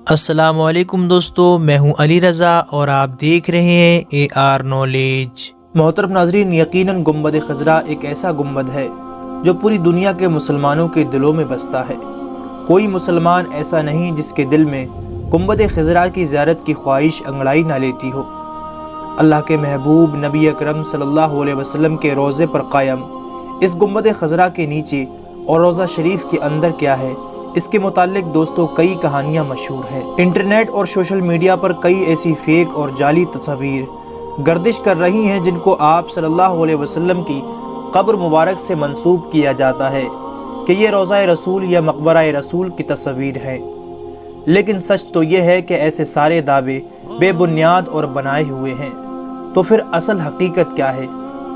السلام علیکم دوستو، میں ہوں علی رضا اور آپ دیکھ رہے ہیں اے آر نالج۔ محترم ناظرین، یقیناً گنبد خضرا ایک ایسا گنبد ہے جو پوری دنیا کے مسلمانوں کے دلوں میں بستا ہے۔ کوئی مسلمان ایسا نہیں جس کے دل میں گنبد خضرا کی زیارت کی خواہش انگڑائی نہ لیتی ہو۔ اللہ کے محبوب نبی اکرم صلی اللہ علیہ وسلم کے روضے پر قائم اس گنبد خضرا کے نیچے اور روضہ شریف کے اندر کیا ہے، اس کے متعلق دوستو کئی کہانیاں مشہور ہیں۔ انٹرنیٹ اور سوشل میڈیا پر کئی ایسی فیک اور جعلی تصاویر گردش کر رہی ہیں جن کو آپ صلی اللہ علیہ وسلم کی قبر مبارک سے منسوب کیا جاتا ہے کہ یہ روضہ رسول یا مقبرہ رسول کی تصویر ہے، لیکن سچ تو یہ ہے کہ ایسے سارے دعوے بے بنیاد اور بنائے ہوئے ہیں۔ تو پھر اصل حقیقت کیا ہے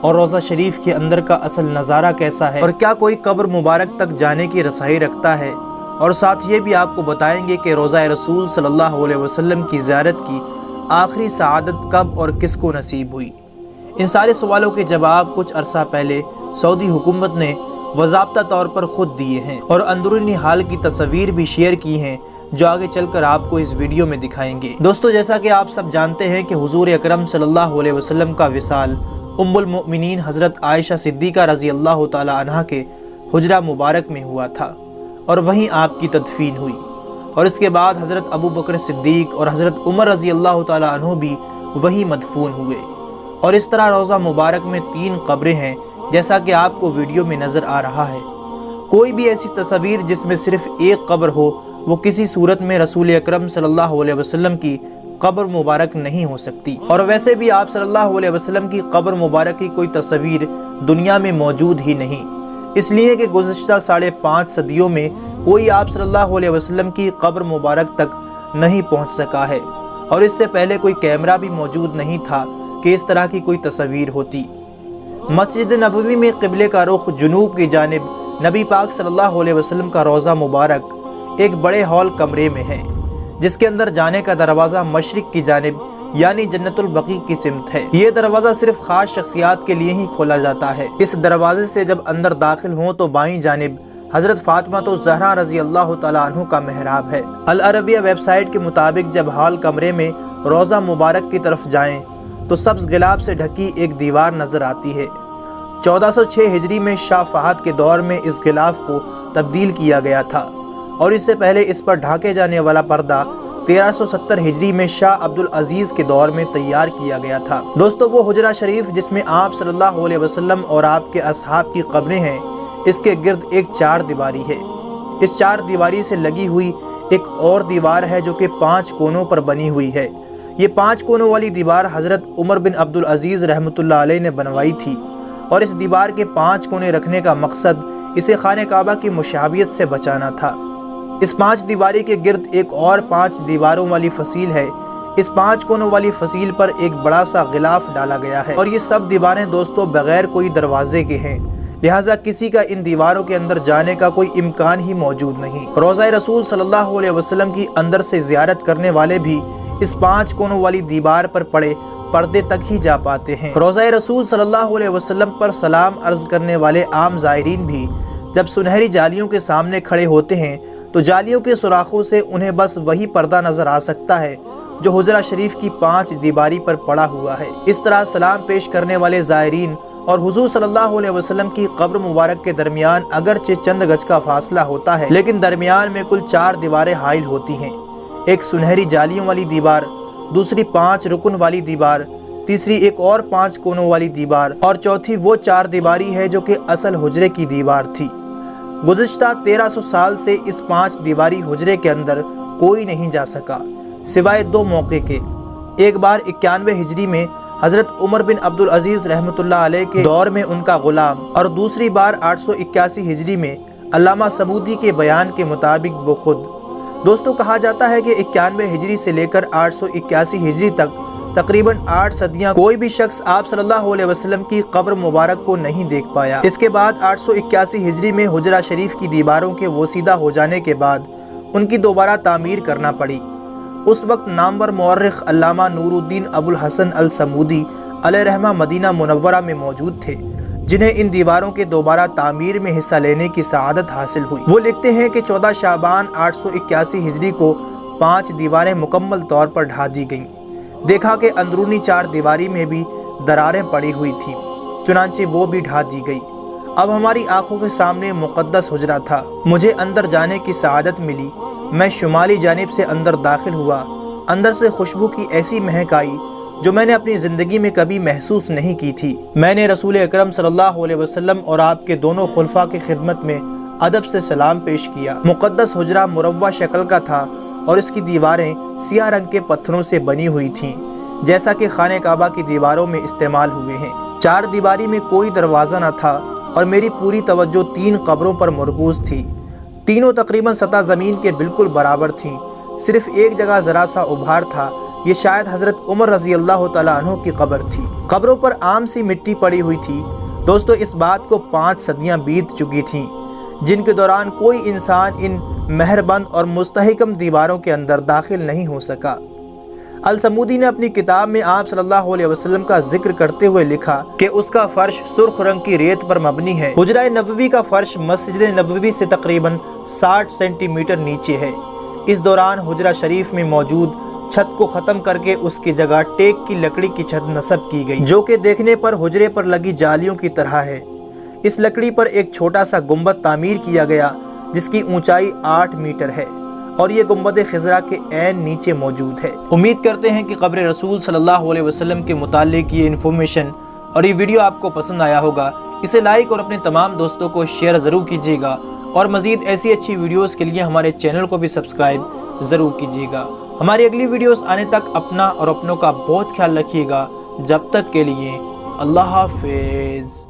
اور روضہ شریف کے اندر کا اصل نظارہ کیسا ہے، اور کیا کوئی قبر مبارک تک جانے کی رسائی رکھتا ہے؟ اور ساتھ یہ بھی آپ کو بتائیں گے کہ روضہ رسول صلی اللہ علیہ وسلم کی زیارت کی آخری سعادت کب اور کس کو نصیب ہوئی۔ ان سارے سوالوں کے جواب کچھ عرصہ پہلے سعودی حکومت نے باضابطہ طور پر خود دیے ہیں اور اندرونی حال کی تصاویر بھی شیئر کی ہیں جو آگے چل کر آپ کو اس ویڈیو میں دکھائیں گے۔ دوستو، جیسا کہ آپ سب جانتے ہیں کہ حضور اکرم صلی اللہ علیہ وسلم کا وصال ام المؤمنین حضرت عائشہ صدیقہ رضی اللہ تعالی عنہا کے حجرہ مبارک میں ہوا تھا اور وہیں آپ کی تدفین ہوئی، اور اس کے بعد حضرت ابو بکر صدیق اور حضرت عمر رضی اللہ تعالیٰ عنہ بھی وہیں مدفون ہوئے، اور اس طرح روضہ مبارک میں 3 قبریں ہیں جیسا کہ آپ کو ویڈیو میں نظر آ رہا ہے۔ کوئی بھی ایسی تصویر جس میں صرف ایک قبر ہو وہ کسی صورت میں رسول اکرم صلی اللہ علیہ وسلم کی قبر مبارک نہیں ہو سکتی، اور ویسے بھی آپ صلی اللہ علیہ وسلم کی قبر مبارک کی کوئی تصویر دنیا میں موجود ہی نہیں، اس لیے کہ گزشتہ 5.5 صدیوں میں کوئی آپ صلی اللہ علیہ وسلم کی قبر مبارک تک نہیں پہنچ سکا ہے، اور اس سے پہلے کوئی کیمرہ بھی موجود نہیں تھا کہ اس طرح کی کوئی تصویر ہوتی۔ مسجد نبوی میں قبلے کا رخ جنوب کی جانب نبی پاک صلی اللہ علیہ وسلم کا روضہ مبارک ایک بڑے ہال کمرے میں ہے جس کے اندر جانے کا دروازہ مشرق کی جانب یعنی جنت البقیع کی سمت ہے۔ یہ دروازہ صرف خاص شخصیات کے لیے ہی کھولا جاتا ہے۔ اس دروازے سے جب اندر داخل ہوں تو بائیں جانب حضرت فاطمہ الزہرا رضی اللہ تعالیٰ عنہ کا محراب ہے۔ العربیہ ویب سائٹ کے مطابق جب ہال کمرے میں روضہ مبارک کی طرف جائیں تو سبز غلاف سے ڈھکی ایک دیوار نظر آتی ہے۔ 1406 ہجری میں شاہ فہد کے دور میں اس غلاف کو تبدیل کیا گیا تھا، اور اس سے پہلے اس پر ڈھانکے جانے والا پردہ 1370 ہجری میں شاہ عبدالعزیز کے دور میں تیار کیا گیا تھا۔ دوستو، وہ حجرہ شریف جس میں آپ صلی اللہ علیہ وسلم اور آپ کے اصحاب کی قبریں ہیں، اس کے گرد ایک 4 دیواری ہے۔ اس 4 دیواری سے لگی ہوئی ایک اور دیوار ہے جو کہ 5 کونوں پر بنی ہوئی ہے۔ یہ 5 کونوں والی دیوار حضرت عمر بن عبدالعزیز رحمۃ اللہ علیہ نے بنوائی تھی، اور اس دیوار کے 5 کونے رکھنے کا مقصد اسے خانہ کعبہ کی مشابہت سے بچانا تھا۔ اس 5 دیواری کے گرد ایک اور 5 دیواروں والی فصیل ہے۔ اس 5 کونوں والی فصیل پر ایک بڑا سا غلاف ڈالا گیا ہے، اور یہ سب دیواریں دوستو بغیر کوئی دروازے کے ہیں، لہٰذا کسی کا ان دیواروں کے اندر جانے کا کوئی امکان ہی موجود نہیں۔ روضہ رسول صلی اللہ علیہ وسلم کی اندر سے زیارت کرنے والے بھی اس 5 کونوں والی دیوار پر پڑے پردے تک ہی جا پاتے ہیں۔ روضہ رسول صلی اللہ علیہ وسلم پر سلام عرض کرنے والے عام زائرین بھی جب سنہری جالیوں کے سامنے کھڑے ہوتے ہیں تو جالیوں کے سوراخوں سے انہیں بس وہی پردہ نظر آ سکتا ہے جو حجرہ شریف کی 5 دیواری پر پڑا ہوا ہے۔ اس طرح سلام پیش کرنے والے زائرین اور حضور صلی اللہ علیہ وسلم کی قبر مبارک کے درمیان اگرچہ چند گز کا فاصلہ ہوتا ہے، لیکن درمیان میں کل 4 دیواریں حائل ہوتی ہیں۔ ایک سنہری جالیوں والی دیوار، دوسری 5 رکن والی دیوار، تیسری ایک اور 5 کونوں والی دیوار، اور چوتھی وہ 4 دیواری ہے جو کہ اصل حجرے کی دیوار تھی۔ گزشتہ 1300 سال سے اس 5 دیواری حجرے کے اندر کوئی نہیں جا سکا سوائے 2 موقع کے۔ ایک بار 91 ہجری میں حضرت عمر بن عبدالعزیز رحمۃ اللہ علیہ کے دور میں ان کا غلام، اور دوسری بار 881 ہجری میں علامہ سمودی کے بیان کے مطابق وہ خود۔ دوستو، کہا جاتا ہے کہ 91 ہجری سے لے کر 881 ہجری تک تقریباً 8 صدیاں کوئی بھی شخص آپ صلی اللہ علیہ وسلم کی قبر مبارک کو نہیں دیکھ پایا۔ اس کے بعد 881 ہجری میں حجرہ شریف کی دیواروں کے وسیدہ ہو جانے کے بعد ان کی دوبارہ تعمیر کرنا پڑی۔ اس وقت نامور مورخ علامہ نور الدین ابو الحسن الصمودی علیہ رحمہ مدینہ منورہ میں موجود تھے، جنہیں ان دیواروں کے دوبارہ تعمیر میں حصہ لینے کی سعادت حاصل ہوئی۔ وہ لکھتے ہیں کہ 14 شعبان 881 ہجری کو 5 دیواریں مکمل طور پر ڈھا دی گئیں۔ دیکھا کہ اندرونی 4 دیواری میں بھی دراریں پڑی ہوئی تھیں، چنانچہ وہ بھی ڈھا دی گئی۔ اب ہماری آنکھوں کے سامنے مقدس حجرہ تھا۔ مجھے اندر جانے کی سعادت ملی۔ میں شمالی جانب سے اندر داخل ہوا۔ اندر سے خوشبو کی ایسی مہک آئی جو میں نے اپنی زندگی میں کبھی محسوس نہیں کی تھی۔ میں نے رسول اکرم صلی اللہ علیہ وسلم اور آپ کے دونوں خلفاء کی خدمت میں ادب سے سلام پیش کیا۔ مقدس حجرہ مربع شکل کا تھا اور اس کی دیواریں سیاہ رنگ کے پتھروں سے بنی ہوئی تھیں، جیسا کہ خانہ کعبہ کی دیواروں میں استعمال ہوئے ہیں۔ 4 دیواری میں کوئی دروازہ نہ تھا اور میری پوری توجہ 3 قبروں پر مرکوز تھی۔ تینوں تقریباً سطح زمین کے بالکل برابر تھیں، صرف ایک جگہ ذرا سا ابھار تھا۔ یہ شاید حضرت عمر رضی اللہ تعالیٰ عنہ کی قبر تھی۔ قبروں پر عام سی مٹی پڑی ہوئی تھی۔ دوستو، اس بات کو 5 صدیاں بیت چکی تھیں، جن کے دوران کوئی انسان ان مہربند اور مستحکم دیواروں کے اندر داخل نہیں ہو سکا۔ الصمودی نے اپنی کتاب میں آپ صلی اللہ علیہ وسلم کا ذکر کرتے ہوئے لکھا کہ اس کا فرش سرخ رنگ کی ریت پر مبنی ہے۔ حجرہ نبوی کا فرش مسجد نبوی سے تقریباً 60 سینٹی میٹر نیچے ہے۔ اس دوران حجرہ شریف میں موجود چھت کو ختم کر کے اس کی جگہ ٹیک کی لکڑی کی چھت نصب کی گئی، جو کہ دیکھنے پر حجرے پر لگی جالیوں کی طرح ہے۔ اس لکڑی پر ایک چھوٹا سا گنبد تعمیر کیا گیا جس کی اونچائی 8 میٹر ہے اور یہ گنبد خضرا کے عین نیچے موجود ہے۔ امید کرتے ہیں کہ قبر رسول صلی اللہ علیہ وسلم کے متعلق یہ انفارمیشن اور یہ ویڈیو آپ کو پسند آیا ہوگا۔ اسے لائک اور اپنے تمام دوستوں کو شیئر ضرور کیجیے گا اور مزید ایسی اچھی ویڈیوز کے لیے ہمارے چینل کو بھی سبسکرائب ضرور کیجیے گا۔ ہماری اگلی ویڈیوز آنے تک اپنا اور اپنوں کا بہت خیال رکھیے گا۔ جب تک کے لیے اللہ حافظ۔